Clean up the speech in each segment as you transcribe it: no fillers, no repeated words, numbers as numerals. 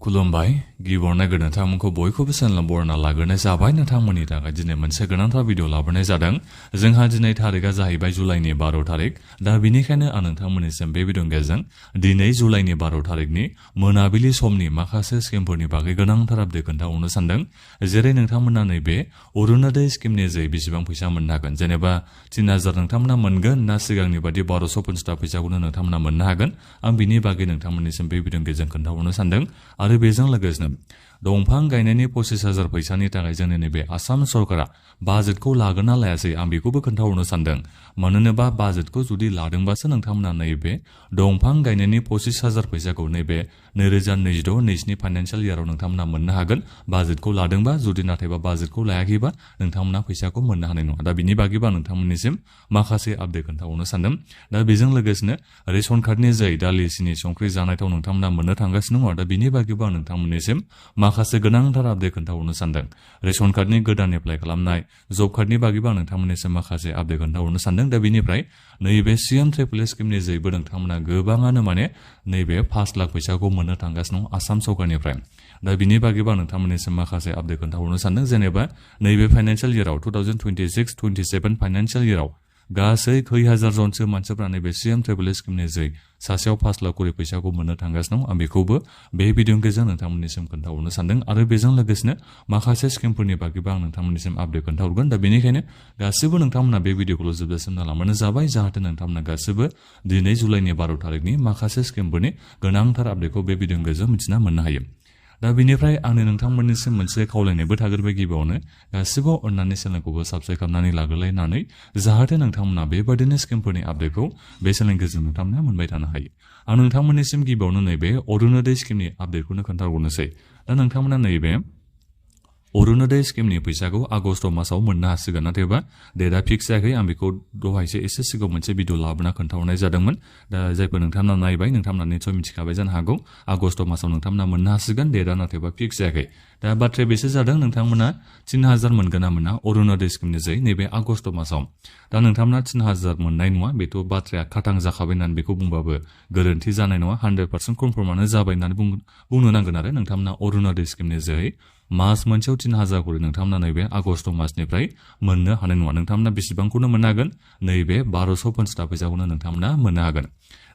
खुलुमबाय गिबियावनो नोंथांमोनखौ बयखौबो चेनेलाव बरायना लाग्रोनाय जाबाय। नोंथांमोननि थाखाय दिनै मोनसे गोनांथार भिडिअ लाबोनाय जादों। जोंहा दिनै थारिखआ जाहैबाय जुलाइनि 12 थारिख। दा बेनिखायनो आं नोंथांमोननिसिम बे भिडिअनि गेजेरजों दिनै जुलाइनि 12 थारिखनि मोनाबिलि समनि माखासे स्किमफोरनि बागै गोनांथार आपडेट खोन्थाहरनो सानदों। जेरै नोंथांमोना नैबे अरुणोदय स्किमनि जै बेसेबां फैसा मोननो हागोन, जेनेबा 3000 नोंथांमोना मोनगोन ना सिगांनि बायदि 1250 फैसाखौनो नोंथांमोना मोननो हागोन, आं बिनि बागै नोंथांमोननिसिम बे भिडिअनि गेजेरजों खोन्थाहरनो सानदों। आरो बेजों लोगोसेनो दंफां गायनायनि 25,000 फैसानि थाखाय जोंनि नैबे आसाम सरकारा बाजेटखौ लागोन ना लायासै आं बेखौबो खोन्थाहरनो सानदों। मानोना बाजेटखौ जुदि लादोंबासो नोंथांमोना नैबे दंफां गायनायनि 25,000 फैसाखौ नैबे 2026-27 फाइनान्सियेल इयाराव नोंथांमोना मोननो हागोन। बाजेटखौ लादोंबा, जुदि नाथायबा बाजेटखौ लायाखैबा नोंथांमोना फैसाखौ मोननो हानाय नङा। दा बिनि बागैबा नोंथांमोननिसिम माखासे आपडेट खोन्थाहरनो सानदों। दा बेजों लोगोसेनो रेशन कार्डनि जै दालि सिनि संख्रि जानाय थाव नोंथांमोना मोननो थांगासिनो दङ। दा बिनि बागैबा नोंथांमोननिसिम माखासे गोनांथार आपडेट खोन्थाहरनो सानदों। रेशन कार्डनि गोदान एप्लाइ खालामनाय, जब कार्डनि बागैबा नोंथांमोननिसिम माखासे आपडेट खोन्थाहरनो सानदों। दा बिनिफ्राय नैबे CMAAA स्किमनि जैबो नोंथांमोना गोबाङानो नैबे 5 लाख फैसाखौ मोननो थांगासिनो दं आसाम सरकारनिफ्राय। दा बिनि बागैबा नोंथांमोननिसिम माखासे आपडेट खोन्थाहरनो सानदों। जेनेबा नैबे फाइनान्सियेल इयाराव 2026-27 फाइनान्सियेल इयाराव गासै खै हाजार जनसो मानसिफ्रा नैबे CMAAA स्किमनि जै सासेयाव 5 लाख करि फैसाखौ मोननो थांगासिनो दं। आं बेखौबो बे भिडिअनि गेजेरजों नोंथांमोननिसिम खोन्थाहरनो सानदों। आरो बेजों लोगोसेनो माखासे स्किमफोरनि बागैबो आं नोंथांमोननिसिम आपडेट खोन्थाहरगोन। दा बेनिखायनो गासिबो नोंथांमोना बे भिडिअखौल' जोबजासिम नायलांबानो जाबाय, जाहाथे नोंथांमोना गासिबो दिनै जुलाइनि 12 थारिखनि माखासे स्किमफोरनि गोनांथार आपडेटखौ बे भिडिअनि गेजेरजों मिथिना मोननो हायो। दा बेनिफ्राय आंनि नोंथांमोननिसिम मोनसे खावलायनायबो थाग्रोबाय। गिबियावनो गासिबो अननानै चेनेलखौबो साबस्क्राइब खालामनानै लाग्रोलायनानै, जाहाथे नोंथांमोना बेबादिनो स्किमफोरनि आपडेटखौ बे चेनेलनि गेजेरजों नोंथांमोना मोनबाय थानो हायो। आं नोंथांमोननिसिम गिबियावनो नैबे अरुणोदय स्किमनि आपडेटखौनो खोन्थाहरनोसै। दा नोंथांमोना नैबे अरुणोदय स्किमनि फैसाखौ आगस्ट मासाव मोननो हासिगोन, नाथायबा डेटआ फिक्स जायाखै। आं बेखौ दहायसो एसे सिगाङाव मोनसे भिडिअ लाबोना खोन्थाहरनाय जादोंमोन। दा जायफोर नोंथांमोना नायबाय, नोंथांमोना निसय मिथिखाबाय जानो हागौ आगस्ट मासाव नोंथांमोना मोननो हासिगोन। डेटआ नाथायबा फिक्स जायाखै। दा बाथ्राया बेसो जादों, नोंथांमोना 3000 मोनगोन ना मोना अरुणोदय स्किमनि जै नैबे आगस्ट मासाव। दा नोंथांमोना 3000 मोननाय नङा, बेथ' बाथ्राया खाथां जाखाबाय होननानै बेखौ बुंबाबो गोरोन्थि जानाय नङा। 100% कनफार्मानो जाबाय होननानै बुंनो नांगोन। आरो नोंथांमोना अरुणोदय स्किमनि जै मास मोनसेयाव 3000 करि नोंथांमोना नैबे आगस्ट मासनिफ्राय मोननो हानाय नङा। नोंथांमोना बेसेबांखौनो मोननो हागोन, नैबे 1250 फैसाखौनो नोंथांमोना मोननो हागोन।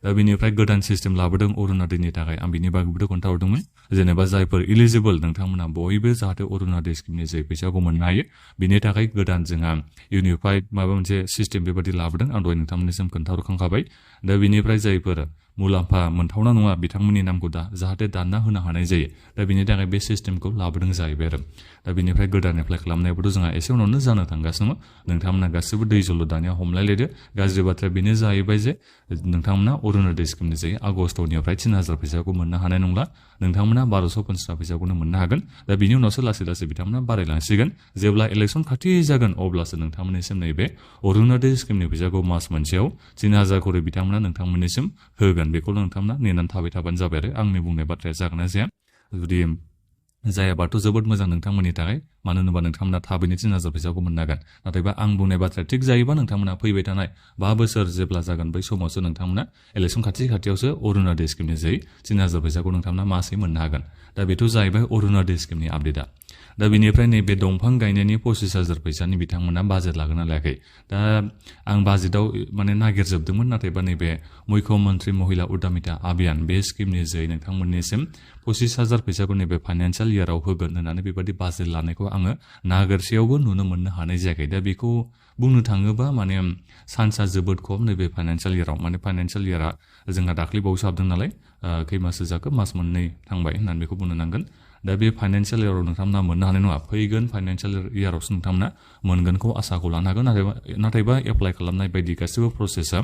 दा बेनिफ्राय गोदान सिस्टेम लाबोदों अरुणोदयनि थाखाय, आं बिनि बागैबो खोन्थाहरदोंमोन। जेनेबा जायफोर इलिजिबोल, नोंथांमोना बयबो जाहाथे अरुणोदय स्किमनि जै फैसाखौ मोननो हायो, बिनि थाखाय गोदान जोंहा इउनिफाइड माबा मोनसे सिस्टेम बेबादि लाबोदों। आं दहाय नोंथांमोननिसिम खोन्थाहरखांखाबाय। दा बेनिफ्राय जायफोर मुलाम्फा मोनथावना नङा, बिथांमोननि नामखौ जाहाथे दानना होनो हानाय जायो। दा बिनि थाखाय बे सिस्टेमखौ लाबोदों जाहैबाय आरो। दा बेनिफ्राय गोदान एप्लाइ खालामनायाबोथ' जोंहा एसे उनावनो जानो थांगासिनो दङ। नोंथांमोना गासिबो दै जल' दानिया हमलायलायदो। गाज्रि बाथ्राया बेनो जाहैबाय जे नोंथांमोना अरुणोदय स्किमनि जै आगस्टनिफ्राय 3000 फैसाखौ मोननो हानाय नंला। नोंथांमोना 1250 फैसाखौनो मोननो हागोन। दा बिनि उनावसो लासै लासै बिथांमोना बारायलांसिगोन। जेब्ला इलेक्सन खाथि जागोन, अब्लासो नोंथांमोननिसिम नैबे अरुणोदय स्किमनि फैसाखौ मास मोनसेयाव 3000 करि बिथांमोना नोंथांमोननिसिम होगोन। बेखौल' नोंथांमोना नेनानै थाबाय थाबानो जाबाय आरो। आंनि बुंनाय बाथ्राया जागोन ना जाया, जुदि जायाबाथ' जोबोद मोजां नोंथांमोननि थाखाय। मानो होनोबा नोंथांमोना थाबैनो 3000 फैसाखौ मोननो हागोन। नाथायबा आं बुंनाय बाथ्राया थिग जायोबा नोंथांमोना फैबाय थानाय 5 बोसोर जेब्ला जागोन, बै समावसो नोंथांमोना इलेक्सन खाथियावसो अरुणोदय स्किमनि जै 3000 फैसाखौ नोंथांमोना मासै मोननो हागोन। दा बेथ' जाहैबाय अरुणोदय स्किमनि आपडेटआ। दा बेनिफ्राय नैबे दंफां गायनायनि 25,000 फैसानि बिथांमोना बाजेट लागोन ना लायाखै। दा आं बाजेटआव नागिरजोबदोंमोन, नाथायबा नैबे मुख्यमन्त्रि महिला उद्यमिता अभियान बे स्किमनि जै नोंथांमोननिसिम 25,000 फैसाखौ नैबे फाइनान्सियेल इयाराव होगोन होननानै बेबादि बाजेट लानायखौ आङो नागिरसेयावबो नुनो मोननो हानाय जायाखै। दा बेखौ बुंनो थाङोबा चान्सआ जोबोद खम नैबे फाइनान्सियेल इयाराव। फाइनान्सियेल इयारा जोंहा दाख्लै बावैसो हाबदों नालाय, खै माससो जाखो, मास मोननै थांबाय होननानै बेखौ बुंनो नांगोन। दा बे फाइनान्सियेल इयाराव नोंथांमोना मोननो हानाय नङा। फैगोन फाइनान्सियेल इयारावसो नोंथांमोना मोनगोनखौ आसाखौ लानो हागोन। नाथायबा एप्लाइ खालामनाय बायदि गासिबो प्रसेसा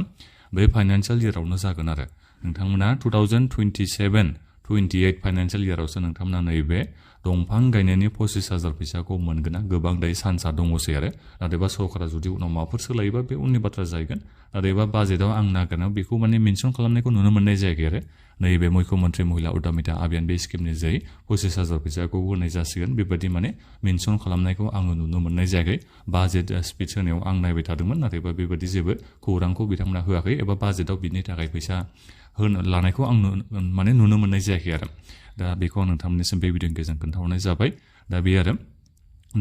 बे फाइनान्सियेल इयारावनो जागोन आरो। नोंथांमोना 2027-28 फाइनान्सियेल इयारावसो नोंथांमोना नैबे दंफां गायनायनि 25,000 फैसाखौ मोनगोन ना गोबां दायो चान्सआ दङसै आरो। नाथायबा सरकारा जुदि उनाव माबाफोर सोलायोबा बे उननि बाथ्रा जाहैगोन। नाथायबा बाजेटआव आं नागिरनायाव बेखौ मेनसन खालामनायखौ नुनो मोननाय जायाखै आरो। नैबे मुख्यमंत्री महिला उद्यमिता अभियान बे स्किमनि जै 25,000 फैसाखौ होनाय जासिगोन बेबायदि माने मेनसन खालामनायखौ आङो नुनो मोननाय जायाखै बाजेट स्पिच होनायाव आं नायबाय थादोंमोन नाथायबा बेबायदि जेबो खौरांखौ बिथांमोना होआखै एबा बाजेटआव बिनि थाखाय फैसा लानायखौ आं माने नुनो मोननाय जायाखै आरो दा बेखौ आं नोंथांमोननिसिम बे भिडिअनि गेजेरजों खोन्थाहरनाय जाबाय दा बे आरो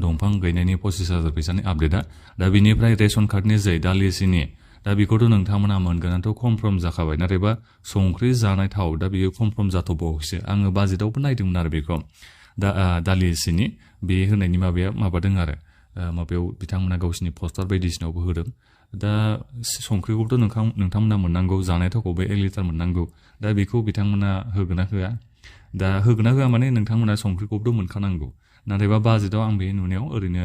दंफां गायनायनि 25,000 फैसानि आपडेटआ दा बिनिफ्राय रेशन कार्डनि जै दालि सिनि दा बेखौथ' नोंथांमोना मोनगोनाथ' कनफार्म जाखाबाय नाथायबा संख्रि जानाय थाव दा बेयो कनफार्म जाथ'बावाखैसो आङो बाजेटआवबो नायदोंमोन आरो बेखौ दा दालि सिनि बे होनायनि माबादों आरो माबायाव बिथांमोना गावसिनि पस्टार बायदिसिनायावबो होदों दा संख्रिखौथ' नोंथांमोना मोननांगौ जानाय थावखौबो 1 लिटार मोननांगौ दा बेखौ बिथांमोना होगोना होआ दा होगोना होआ माने नोंथांमोना संख्रिखौबोथ' मोनखानांगौ नाथायबा बाजेटआव आं बे नुनायाव ओरैनो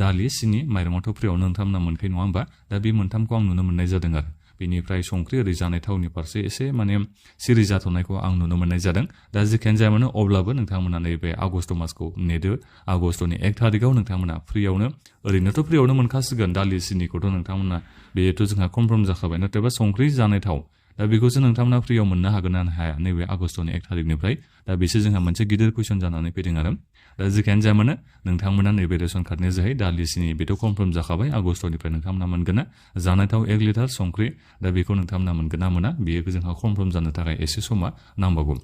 दालि सिनि माइरङाथ' फ्रियावनो नोंथांमोना मोनखायो नङा होमबा दा बे मोनथामखौ आं नुनो मोननाय जादों आरो बेनिफ्राय संख्रि ओरै जानाय थावनि फारसे एसे माने सिरि जाथ'नायखौ आं नुनो मोननाय जादों दा जिखियानो जाया मानो अब्लाबो नोंथांमोना नैबे आगस्ट मासखौ नेदो आगस्टनि 1 थारिखआव नोंथांमोना फ्रियावनो ओरैनोथ' फ्रियावनो मोनखासिगोन दालि सिनिखौथ' नोंथांमोना बेथ' जोंहा कनफार्म जाखाबाय नाथायबा संख्रि जानाय थाव दा बेखौसो नोंथांमोना फ्रियाव मोननो हागोन ना हाया नैबे आगस्टनि 1 थारिखनिफ्राय दा बेसो जोंहा मोनसे गिदिर कुइसन जानानै फैदों आरो दा जिखियानो जाया मानो नोंथांमोना नैबे रेशन कार्डनि जोहै दालि सिनि बेथ' कनफार्म जाखाबाय आगस्टनिफ्राय नोंथांमोना मोनगोन ना जानाय थाव 1 लिटार संख्रि दा बेखौ नोंथांमोना मोनगोन ना मोना बेयो जोंहा कनफार्म जानो थाखाय एसे समा नांबावगौ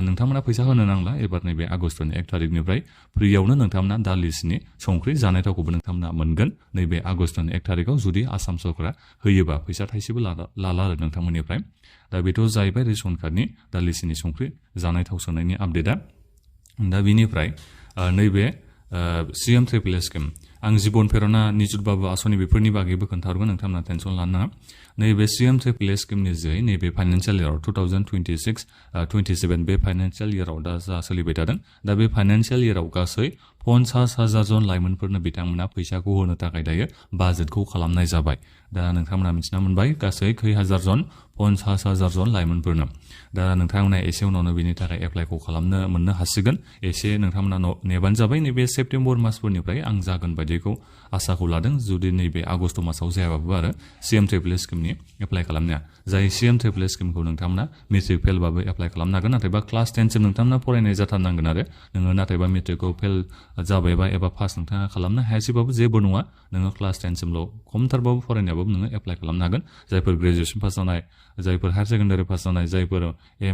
नोंथांमोना फैसा होनो नांला एबार नैबे आगस्टनि 1 थारिखनिफ्राय फ्रियावनो नोंथांमोना दालि सिनि संख्रि जानाय थावखौबो नोंथांमोना मोनगोन नैबे आगस्टनि 1 थारिखआव जुदि आसाम सरकारा होयोबा फैसा थाइसेबो लाला आरो नोंथांमोननिफ्राय दा बेथ' जाहैबाय रेशन कार्डनि दालि सिनि संख्रि जानाय थाव सोनायनि आपडेटआ दा बिनिफ्राय नैबे CM AAA स्किम आं जिबन प्रेरणा निजुत बाबु आसनि बेफोरनि बागैबो खोन्थाहरगोन नोंथांमोना टेनसन लानो नाङा नैबे CM AAA स्किमनि जोहै नैबे फाइनान्सियेल इयाराव 2026-27 बे फाइनान्सियेल इयाराव दा जा सोलिबाय थादों दा बे फाइनान्सियेल इयाराव गासै 50,000 जन लाइमोनफोरनो बिथांमोना फैसाखौ होनो थाखाय दायो बाजेटखौ खालामनाय जाबाय दा नोंथांमोना मिथिना मोनबाय गासै खै हाजार जन 50,000 जन लाइमोनफोरनो दा नोंथांमोना एसे उनावनो बेनि थाखाय एप्लाइखौ खालामनो मोननो हासिगोन एसे नोंथांमोना नेबानो जाबाय नैबे सेप्तेम्बर मासफोरनिफ्राय आं जागोन बायदिखौ आसाखौ लादों जुदि नैबे आगस्ट मासाव जायाबाबो आरो CM AAA स्किमनि एप्लाइ खालामनाया जाय CM AAA स्किमखौ नोंथांमोना मेट्रिक फेलबाबो एप्लाइ खालामनो हागोन नाथायबा क्लास 10 सिम नोंथांमोना फरायनाय जाथारनांगोन आरो नोङो नाथायबा मेट्रिकखौ फेल जाबायबा एबा पास नोंथाङा खालामनो हायासैबाबो जेबो नङा नोङो क्लास 10 सिमल' खमथारबाबो फरायनायाबाबो नोङो एप्लाइ खालामनो हागोन जायफोर ग्रेजुएसन पास जानाय जायफोर हायार सेकेन्डारि पास जानाय जायफोर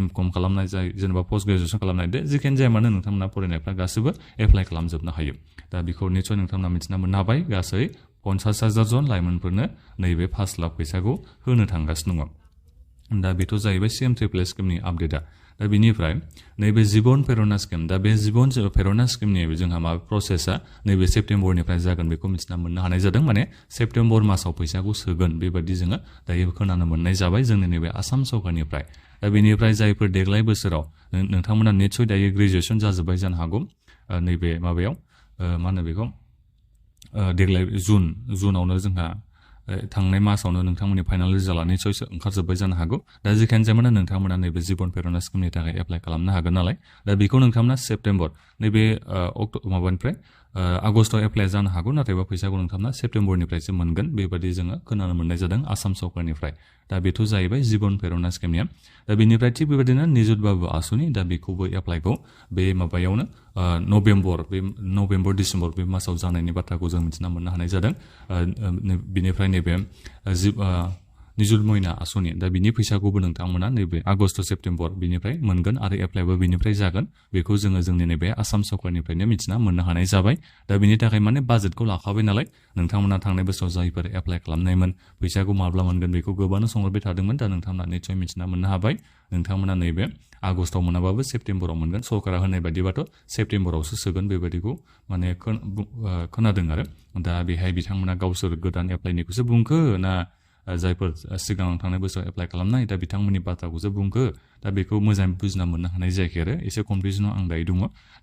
M.Com खालामनाय जाय जेनेबा पस्ट ग्रेजुएसन खालामनाय जिखियानो जाया मानो नोंथांमोना फरायनायफ्रा गासैबो एप्लाइ खालामजोबनो हायो दा बेखौ निसय नोंथांमोना मिथिना मोननो हाबाय गासै 50,000 जन लाइमोनफोरनो नैबे 5 लाख फैसाखौ होनो थांगासिनो दङ दा बेथ' जाहैबाय CM AAA स्किमनि आपडेटआ दा बिनिफ्राय नैबे जिबन प्रेरणा स्किम दा बे जिबन प्रेरणा स्किमनि जोंहा माबा प्रसेसआ नैबे सेप्तेम्बरनिफ्राय जागोन बेखौ मिथिना मोननो हानाय जादों माने सेप्तेम्बर मासाव फैसाखौ सोगोन बेबायदि जोङो दायो खोनानो मोननाय जाबाय जोंनि नैबे आसाम सरकारनिफ्राय दा बेनिफ्राय जायफोर देग्लाय बोसोराव नोंथांमोना निसय दायो ग्रेजुएसन जाजोब्बाय जानो हागौ नैबे माबायाव मा होनो बेखौ देग्लाय जुनावनो जोंहा थांनाय मासावनो नोंथांमोननि फाइनाल रिजाल्टआ निसय ओंखारजोब्बाय जानो हागौ दा जिखियानो जाया मानो नोंथांमोना नैबे जिबन प्रेरणा स्किमनि थाखाय एप्लाइ खालामनो हागोन नालाय दा बेखौ नोंथांमोना सेप्तेम्बर नैबे माबानिफ्राय आगस्टआव एप्लाइ जानो हागौ नाथायबा फैसाखौ नोंथांमोना सेप्तेम्बरनिफ्रायसो मोनगोन बेबायदि जोङो खोनानो मोननाय जादों आसाम सरकारनिफ्राय दा बेथ' जाहैबाय जिबन प्रेरणा स्किमनिया दा बेनिफ्राय थिग बेबायदिनो निजुत बाबु आसनि दा बेखौबो एप्लाइखौ बे माबायावनो नभेम्बर डिसेम्बर बे मासाव जानायनि बाथ्राखौ जों मिथिना मोननो हानाय जादों बिनिफ्राय नैबे निजुत मयना आसनि दा बिनि फैसाखौबो नोंथांमोना नैबे आगस्ट सेप्तेम्बर बिनिफ्राय मोनगोन आरो एप्लाइबो बिनिफ्राय जागोन बेखौ जोङो जोंनि नैबे आसाम सरकारनिफ्रायनो मिथिना मोननो हानाय जाबाय दा बिनि थाखाय माने बाजेटखौ लाखाबाय नालाय नोंथांमोना थांनाय बोसोराव जायफोर एप्लाइ खालामनायमोन फैसाखौ माब्ला मोनगोन बेखौ गोबानो सोंहरबाय थादोंमोन दा नोंथांमोना निसय मिथिना मोननो हाबाय नोंथांमोना नैबे आगस्टआव मोनाबाबो सेप्तेम्बराव मोनगोन सरकारा होनाय बायदिबाथ' सेप्तेम्बरावसो सोगोन बेबायदिखौ माने खोनादों आरो दा बेहाय बिथांमोना गावसोर गोदान एप्लाइनिखौसो बुंखो ना जायफोर सिगां थांनाय बोसोराव एप्लाइ खालामनाय दा बिथांमोननि बाथ्राखौसो बुंखो दा बेखौ मोजाङै बुजिना मोननो हानाय जायाखै आरो एसे कनफिउजनाव आं दायो दङ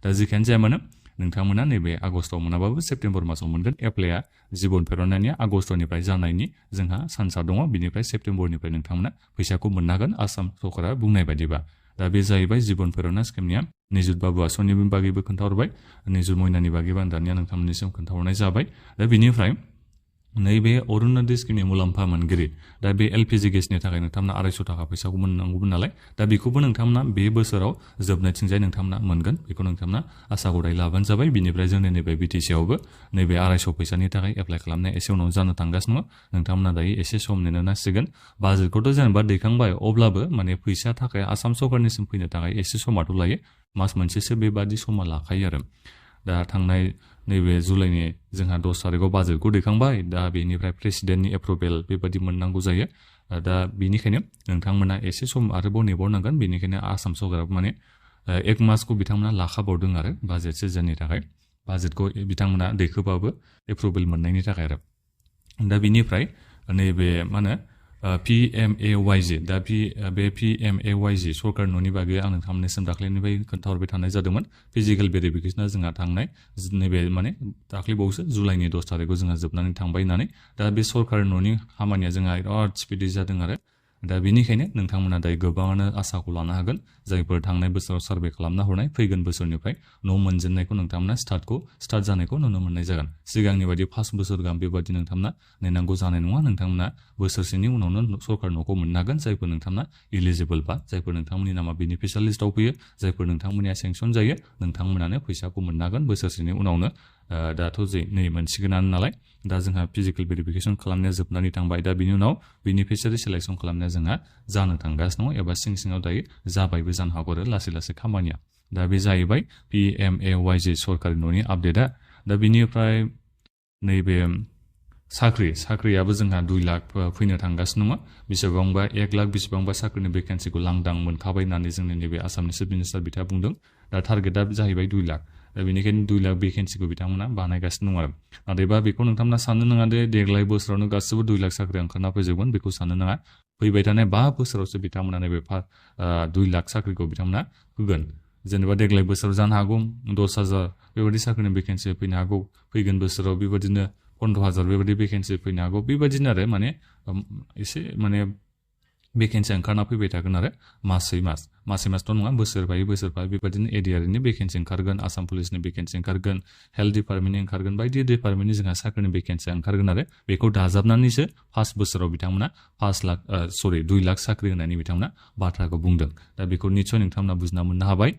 दा जिखियानो जाया मानो नोंथांमोना नैबे आगस्टआव मोनाबाबो सेप्तेम्बर मासाव मोनगोन एप्लाइआ जिबन प्रेरणानिया आगस्टनिफ्राय जानायनि जोंहा चान्सआ दङ बिनिफ्राय सेप्तेम्बरनिफ्राय नोंथांमोना फैसाखौ मोननो हागोन आसाम सरकारा बुंनाय बायदिबा दा बे जाहैबाय जिबन प्रेरणा स्किमनिया निजुत बाबु आसनिनि बागैबो खोन्थाहरबाय निजुत मयनानि बागैबो आं दानिया नोंथांमोननिसिम खोन्थाहरनाय जाबाय दा बिनिफ्राय नैबे अरुणोदय स्किमनि मुलाम्फा मोनगिरि दा बे एलपिजि गेसनि थाखाय नोंथांमोना 250 थाखा फैसाखौ मोननांगौमोन नालाय दा बेखौबो नोंथांमोना बे बोसोराव जोबनायथिंजाय नोंथांमोना मोनगोन बेखौ नोंथांमोना आसा गदाय लाबानो जाबाय बिनिफ्राय जोंनि नैबे बिटिसि आवबो नैबे 250 फैसानि थाखाय एप्लाइ खालामनाया एसे उनाव जानो थांगासिनो नोंथांमोना दायो एसे सम नेनो नांसिगोन बाजेटखौथ' जेनेबा दैखांबाय अब्लाबो माने फैसा थाखाय आसाम सरकारनिसिम फैनो थाखाय एसे समाथ' लायो मास मोनसेसो बेबादि समा लाखायो आरो दा थांनाय नैबे जुलाइनि जोंहा 10 तारिखआव बाजेटखौ दैखांबाय दा बेनिफ्राय प्रेसिडेन्टनि एप्रुभेल बेबादि मोननांगौ जायो दा बेनिखायनो नोंथांमोना एसे सम आरोबाव नेबावनांगोन बेनिखायनो आसाम सरकारा माने 1 मासखौ बिथांमोना लाखाबावदों आरो बाजेट सिजननि थाखाय बाजेटखौ बिथांमोना दैखोबाबो एप्रुभेल मोननायनि थाखाय आरो दा बिनिफ्राय नैबे मा होनो PMAYG दा बे PMAYG सरकार न'नि बागै आं नोंथांमोननिसिम दाख्लैनिफ्राय खोन्थाहरबाय थानाय जादोंमोन फिजिकेल भेरिफिकेसना जोंहा थांनाय नैबे माने दाख्लैबावसो जुलाइनि 10 तारिखआव जोंहा जोबनानै थांबाय होननानै दा बे सरकार न'नि खामानिया जोंहा बिराद स्पिडि जादों आरो दा बेनिखायनो नोंथांमोना दायो गोबाङानो आसाखौ लानो हागोन जायफोर थांनाय बोसोराव सार्भे खालामना हरनाय फैगोन बोसोरनिफ्राय न' मोनजेननायखौ नोंथांमोना स्टार्ट जानायखौ नुनो मोननाय जागोन सिगांनि बायदि 5 बोसोर गाहाम बेबादि नोंथांमोना नेनांगौ जानाय नङा नोंथांमोना बोसोरसेनि उनावनो सरकार न'खौ मोननो हागोन जायफोर नोंथांमोना इलिजिबल बा जायफोर नोंथांमोननि नामा बेनिफिसियेल लिस्टआव फैयो जायफोर नोंथांमोननिया सेंसन जायो नोंथांमोनानो फैसाखौ मोननो हागोन बोसोरसेनि उनावनो दाथ' नै मोनसिगोनानो नालाय दा जोंहा फिजिकेल भेरिफिकेसन खालामनाया जोबनानै थांबाय दा बिनि उनाव बेनिफिसियारि सिलेक्सन खालामनाया जोंहा जानो थांगासिनो दं एबा सिङाव दायो जाबायबो जानो हागौ आरो लासै खामानिया दा बे जाहैबाय PMAYG सरकारि न'नि आपडेटआ दा बिनिफ्राय नैबे साख्रियाबो जोंहा 2 लाख फैनो थांगासिनो दङ बेसेबांबा 1 लाख बेसेबांबा साख्रिनि भेकेन्सिखौ लांदां मोनखाबाय होननानै जोंनि नैबे आसामनि चिफ मिनिस्टार बिथाङा बुंदों दा टार्गेटआ जाहैबाय 2 लाख दा बेनिखायनो 2 लाख भेकेन्सिखौ बिथांमोना बानायगासिनो दं आरो नाथायबा बेखौ नोंथांमोना साननो नाङा दे देग्लाय बोसोरावनो गासिबो 2 लाख साख्रि ओंखारना फैजोबगोन बेखौ साननो नाङा फैबाय थानाय 5 बोसोरावसो बिथांमोना नैबे 2 लाख साख्रिखौ बिथांमोना होगोन जेनेबा देग्लाय बोसोराव जानो हागौ 10,000 बेबायदि साख्रिनि भेकेन्सि फैनो हागौ फैगोन बोसोराव बेबायदिनो 15,000 बेबायदि भेकेन्सि फैनो हागौ बेबायदिनो आरो माने एसे माने भेकेन्सि ओंखारना फैबाय थागोन आरो मासै मासथ' नङा बोसोर बाय बेबायदिनो एडिआरनि भेकेन्सि ओंखारगोन आसाम पुलिसनि भेकेन्सि ओंखारगोन हेल्थ डिपार्टमेन्टनि ओंखारगोन बायदि डिपार्टमेन्टनि जोंहा साख्रिनि भेकेन्सि ओंखारगोन आरो बेखौ दाजाबनानैसो फार्स्ट बोसोराव बिथांमोना 2 लाख साख्रि होनायनि बिथांमोना बाथ्राखौ बुंदों दा बेखौ निस्सय नोंथांमोना बुजिना मोननो हाबाय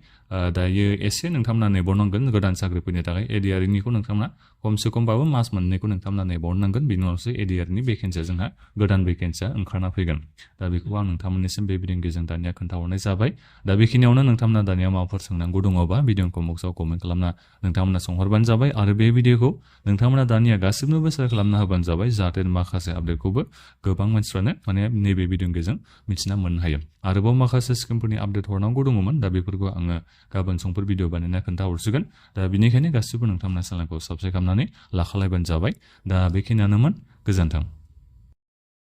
दायो एसे नोंथांमोना नेबावनांगोन गोदान साख्रि फैनो थाखाय एडिआरनिखौ नोंथांमोना खमसे खमबाबो मास मोननैखौ नोंथांमोना नेबावनांगोन बिनि उनावसो एडिआरनि भेकेन्सिया जोंहा गोदान भेकेन्सिया ओंखारना फैगोन दा बेखौ आं नोंथांमोननिसिम बे भिडिअनि गेजेरजों दानिया खोन्थाहरनाय जाबाय दा बेखिनियावनो नोंथांमोना दानिया माबाफोर सोंनांगौ दङबा भिडिअनि बक्सआव कमेन्ट खालामना नोंथांमोना सोंहरबानो जाबाय आरो बे भिडिअखौ नोंथांमोना दानिया गासिबनोबो शेयार खालामना होबानो जाबाय जाहाथे माखासे आपडेटखौबो गोबां मानसिफ्रानो माने नैबे भिडिअनि गेजेरजों मिथिना मोननो हायो आरोबाव माखासे स्किमफोरनि आपडेट हरनांगौ दङमोन दा बेफोरखौ आङो गाबोन समफोर भिडिअ बानायना खोन्थाहरसिगोन दा बेनिखायनो गासिबो नोंथांमोना चेनेलखौ साबस्क्राइब खालामनानै लाखालायबानो जाबाय दा बेखिनियानोमोन गोजोन्थों